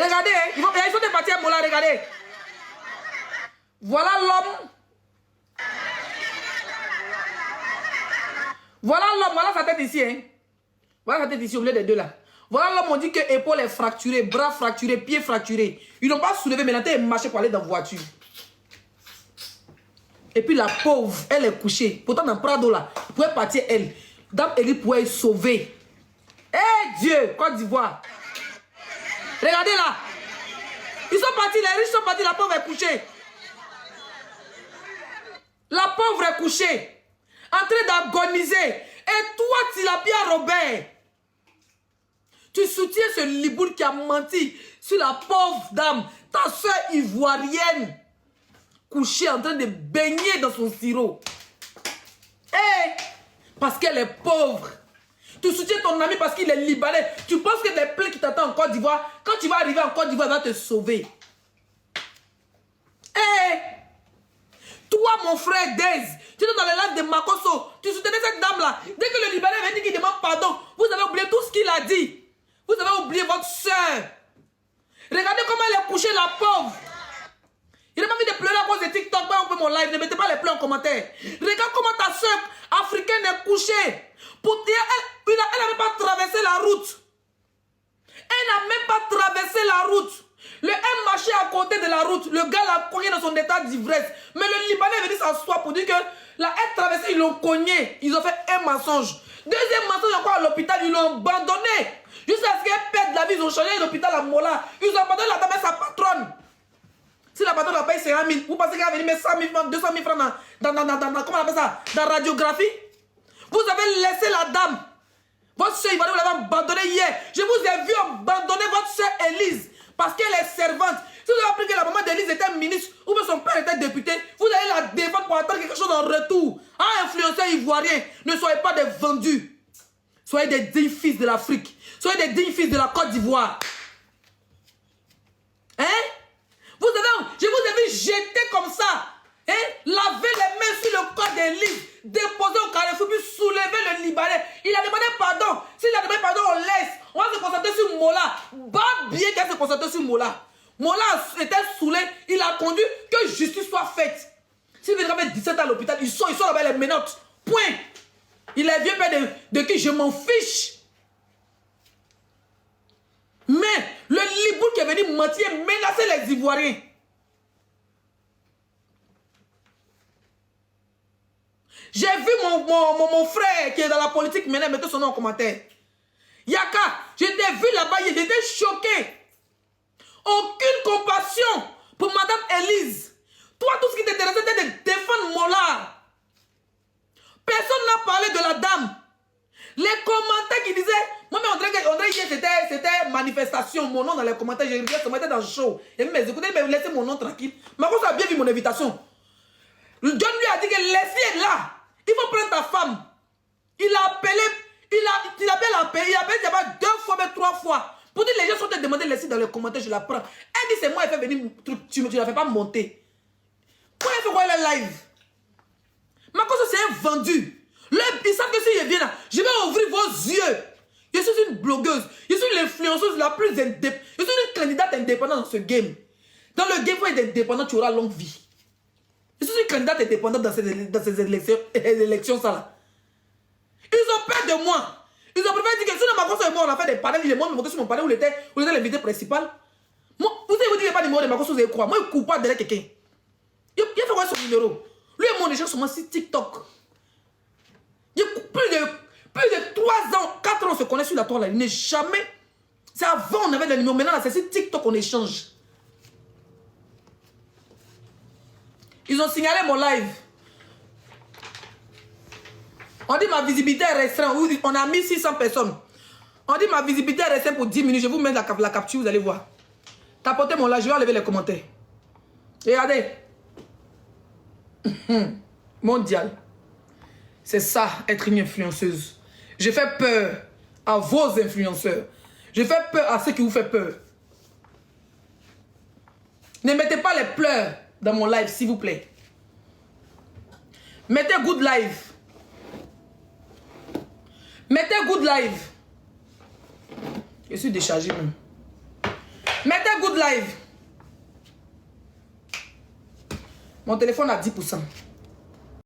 Regardez, ils sont départis à Mola, regardez. Voilà l'homme. Voilà l'homme, voilà sa tête ici. Hein. Voilà sa tête ici, au milieu des deux là. Voilà l'homme, on dit que épaule est fracturée, bras fracturé, pied fracturé. Ils n'ont pas soulevé, mais la tête est marchée pour aller dans la voiture. Et puis la pauvre, elle est couchée. Pourtant dans Prado là, elle pouvait partir elle. Dame Elie pouvait sauver. Eh Dieu, Côte d'Ivoire. Regardez là. Ils sont partis, les riches sont partis, la pauvre est couchée. La pauvre est couchée. En train d'agoniser. Et toi, Tilapia Robert, tu soutiens ce Liboul qui a menti sur la pauvre dame, ta soeur ivoirienne, couchée en train de baigner dans son sirop. Eh, parce qu'elle est pauvre. Tu soutiens ton ami parce qu'il est libanais. Tu penses que les plaies qui t'attendent en Côte d'Ivoire, quand tu vas arriver en Côte d'Ivoire, va te sauver. Eh, toi, mon frère Dez, tu es dans les lacs de Makosso, tu soutenais cette dame-là. Dès que le Libanais vient dire qu'il demande pardon, vous avez oublié tout ce qu'il a dit. Vous avez oublié votre soeur. Regardez comment elle est couchée, la pauvre. Il n'a pas envie de pleurer à cause de TikTok, on peut mon live, ne mettez pas les pleurs en commentaire. Regarde comment ta soeur africaine est couchée. Elle n'a même pas traversé la route. Elle n'a même pas traversé la route. Le M marchait à côté de la route. Le gars l'a cogné dans son état d'ivresse. Mais le Libanais est venu s'asseoir pour dire que la haie traversée, ils l'ont cogné. Ils ont fait un mensonge. Deuxième mensonge, encore à l'hôpital, ils l'ont abandonné. Jusqu'à ce qu'elle perde la vie, ils ont changé l'hôpital à Mola. Ils ont abandonné la dame et sa patronne. Si la patronne a payé 50 000, vous pensez qu'elle va venir mettre 100 000 francs, 200 000 francs comment on appelle ça, dans la radiographie? Vous avez laissé la dame. Votre soeur Ivoirienne, vous l'avez abandonnée hier. Je vous ai vu abandonner votre soeur Élise parce qu'elle est servante. Si vous avez appris que la maman d'Élise était ministre ou que son père était député, vous allez la défendre pour attendre quelque chose en retour. Ah, influenceurs ivoiriens, ne soyez pas des vendus. Soyez des dignes fils de l'Afrique. Soyez des dignes fils de la Côte d'Ivoire. Hein? Je vous ai vu jeter comme ça. Hein? Laver les mains sur le corps d'Élise, déposer au carrefour, puis soulever le Libanais. Il a demandé pardon. S'il a demandé pardon, on laisse. On va se concentrer sur Mola. Pas bien qu'elle se concentre sur Mola. Mola était saoulé. Il a conduit que justice soit faite. S'il vient faire 17 ans à l'hôpital, ils sont là-bas les menottes. Point. Il est vieux père de qui je m'en fiche. Mais le Liboul qui est venu mentir et menacer les Ivoiriens. J'ai vu mon frère qui est dans la politique maintenant, mettez son nom en commentaire. Yaka, je t'ai vu là-bas, j'étais choqué. Aucune compassion pour Madame Élise. Toi, tout ce qui t'intéressait, c'était de défendre Mola. Personne n'a parlé de la dame. Les commentaires qui disaient, moi, mais on dirait que c'était manifestation. Mon nom dans les commentaires, je regardais, ça m'était dans le show. Et mais écoutez, mais laissez mon nom tranquille. Ma cause a bien vu mon invitation. John lui a dit que laissez là. Il faut prendre ta femme. Il a appelé, il appelle d'abord 2 fois, mais 3 fois. Pour dire les gens sont te demander de laisser dans les commentaires, je la prends. Elle dit c'est moi, elle fait venir, tu ne la fais pas monter. Pourquoi elle fait quoi, elle est live? Ma cause c'est un vendu. Ils savent que si je viens là, je vais ouvrir vos yeux. Je suis une blogueuse. Je suis l'influenceuse la plus indépendante. Je suis une candidate indépendante dans ce game. Dans le game, pour être indépendant, tu auras longue vie. Je suis une candidate indépendante dans ces élections, ça là. Ils ont peur de moi. Ils ont préféré dire que si ma cause et moi, on a fait des panels, ils m'ont montré sur mon panel où il était l'invité principal. Moi, vous savez, vous dites pas le numéro de ma cause, vous allez croire. Moi, je ne coupe pas derrière quelqu'un. Il a fait quoi son numéro? Lui et mon échange sur TikTok. Il y a plus de 3 ans, 4 ans, on se connaît sur la toile là. Il n'est jamais. C'est avant, on avait des numéros. Maintenant, c'est sur TikTok qu'on échange. Ils ont signalé mon live. On dit ma visibilité est restreinte. On a mis 600 personnes. On dit ma visibilité est restreinte pour 10 minutes. Je vous mets la capture, vous allez voir. Tapotez mon live, je vais enlever les commentaires. Regardez. Mondial. C'est ça, être une influenceuse. Je fais peur à vos influenceurs. Je fais peur à ceux qui vous font peur. Ne mettez pas les pleurs dans mon live, s'il vous plaît. Mettez good live. Mettez good live. Je suis déchargé même. Mettez good live. Mon téléphone a 10%.